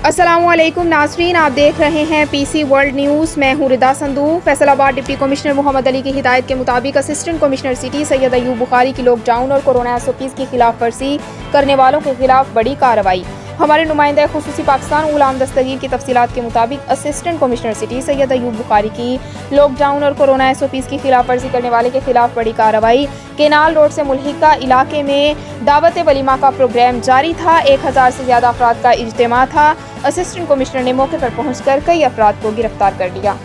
अस्सलामुअलैकुम नाज़रीन, आप देख रहे हैं पीसी वर्ल्ड न्यूज़। मैं हूँ रिदा संधू। फैसलाबाद डिप्टी कमिश्नर मोहम्मद अली की हिदायत के मुताबिक assistant commissioner city Syed Ayub Bukhari की लॉकडाउन और कोरोना SOPs की खिलाफ वर्जी करने वालों के खिलाफ बड़ी कार्रवाई। हमारे नुमाइंदा खुसूसी पाकिस्तान गुलाम दस्तगीर की तफसीलात के मुताबिक assistant commissioner city Syed Ayub Bukhari की लॉकडाउन और कोरोना SOPs की खिलाफ वर्जी करने वाले के खिलाफ बड़ी कार्रवाई। केनाल रोड से मुल्हिका इलाके में दावत वलीमा का प्रोग्राम जारी था। 1000 से ज़्यादा अफराद का इज्तिमा था। असिस्टेंट कमिश्नर ने मौके पर पहुंचकर कई अफराद को गिरफ्तार कर लिया।